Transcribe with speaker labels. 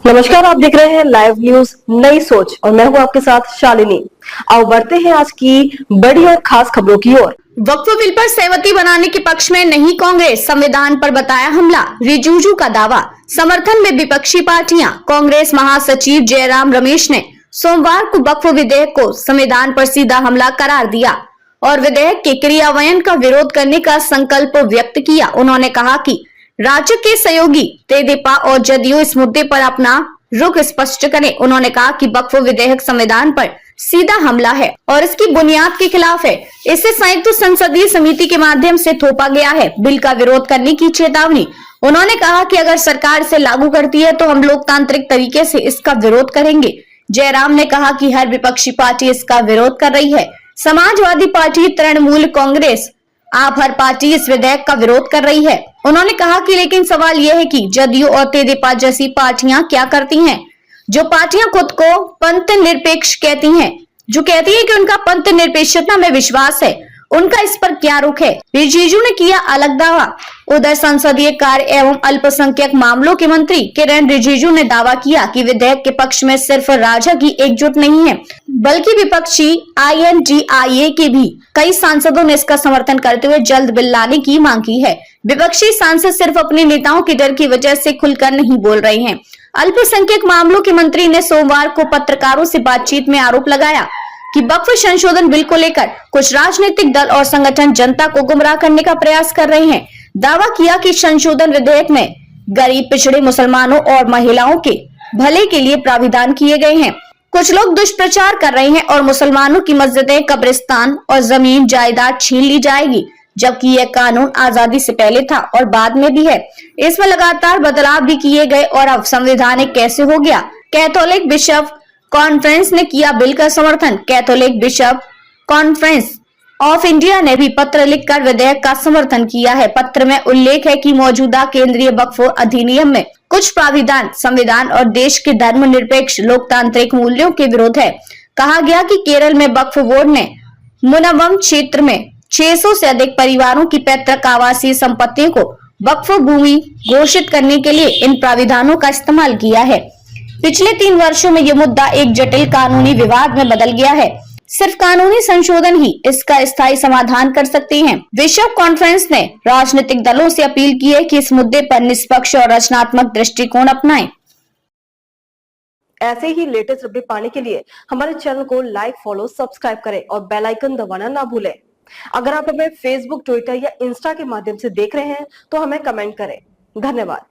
Speaker 1: नमस्कार, आप देख रहे हैं लाइव न्यूज नई सोच और मैं हूं आपके साथ शालिनी। आओ बढ़ते हैं आज की बड़ी और खास खबरों की ओर।
Speaker 2: वक्फ बिल पर सहमति बनाने के पक्ष में नहीं कांग्रेस, संविधान पर बताया हमला, रिजिजू का दावा। समर्थन में विपक्षी पार्टियां। कांग्रेस महासचिव जयराम रमेश ने सोमवार को वक्फ विधेयक को संविधान पर सीधा हमला करार दिया और विधेयक के क्रियान्वयन का विरोध करने का संकल्प व्यक्त किया। उन्होंने कहा कि राज्य के सहयोगी तेदेपा और जदयू इस मुद्दे पर अपना रुख स्पष्ट करें। उन्होंने कहा कि वक्फ विधेयक संविधान पर सीधा हमला है और इसकी बुनियाद के खिलाफ है। इसे संयुक्त संसदीय समिति के माध्यम से थोपा गया है। बिल का विरोध करने की चेतावनी। उन्होंने कहा कि अगर सरकार इसे लागू करती है तो हम लोकतांत्रिक तरीके से इसका विरोध करेंगे। जयराम ने कहा कि हर विपक्षी पार्टी इसका विरोध कर रही है। समाजवादी पार्टी, तृणमूल कांग्रेस, आप हर पार्टी इस विधेयक का विरोध कर रही है। उन्होंने कहा कि लेकिन सवाल यह है कि जदयू और तेदेपा जैसी पार्टियां क्या करती हैं, जो पार्टियां खुद को पंथ निरपेक्ष कहती हैं, जो कहती है कि उनका पंथ निरपेक्षता में विश्वास है, उनका इस पर क्या रुख है। रिजिजू ने किया अलग दावा। उधर संसदीय कार्य एवं अल्पसंख्यक मामलों के मंत्री किरेन रिजिजू ने दावा किया कि विधेयक के पक्ष में सिर्फ राजग ही एकजुट नहीं है, बल्कि विपक्षी INDIA के भी कई सांसदों ने इसका समर्थन करते हुए जल्द बिल लाने की मांग की है। विपक्षी सांसद सिर्फ अपने नेताओं के डर की वजह से खुलकर नहीं बोल रहे हैं। अल्पसंख्यक मामलों के मंत्री ने सोमवार को पत्रकारों से बातचीत में आरोप लगाया कि वक्फ संशोधन बिल को लेकर कुछ राजनीतिक दल और संगठन जनता को गुमराह करने का प्रयास कर रहे हैं। दावा किया कि संशोधन विधेयक में गरीब, पिछड़े, मुसलमानों और महिलाओं के भले के लिए प्राविधान किए गए हैं। कुछ लोग दुष्प्रचार कर रहे हैं और मुसलमानों की मस्जिदें, कब्रिस्तान और जमीन जायदाद छीन ली जाएगी, जबकि यह कानून आजादी से पहले था और बाद में भी है। इसमें लगातार बदलाव भी किए गए और अब संवैधानिक कैसे हो गया। कैथोलिक बिशप कॉन्फ्रेंस ने किया बिल का समर्थन। Catholic bishop conference of India ने भी पत्र लिखकर विधेयक का समर्थन किया है। पत्र में उल्लेख है कि मौजूदा केंद्रीय वक्फ अधिनियम में कुछ प्राविधान संविधान और देश के धर्मनिरपेक्ष लोकतांत्रिक मूल्यों के विरोध है। कहा गया कि केरल में वक्फ बोर्ड ने मुनव्वम क्षेत्र में 600 से अधिक परिवारों की पैतृक आवासीय संपत्तियों को वक्फ भूमि घोषित करने के लिए इन प्राविधानों का इस्तेमाल किया है। पिछले 3 वर्षों में यह मुद्दा एक जटिल कानूनी विवाद में बदल गया है। सिर्फ कानूनी संशोधन ही इसका स्थायी समाधान कर सकते हैं। बिशप कॉन्फ्रेंस ने राजनीतिक दलों से अपील की है कि इस मुद्दे पर निष्पक्ष और रचनात्मक दृष्टिकोण अपनाएं।
Speaker 1: ऐसे ही लेटेस्ट अपडेट पाने के लिए हमारे चैनल को लाइक, फॉलो, सब्सक्राइब करें और बेल आइकन दबाना ना भूलें। अगर आप हमें फेसबुक, ट्विटर या इंस्टा के माध्यम से देख रहे हैं तो हमें कमेंट करें। धन्यवाद।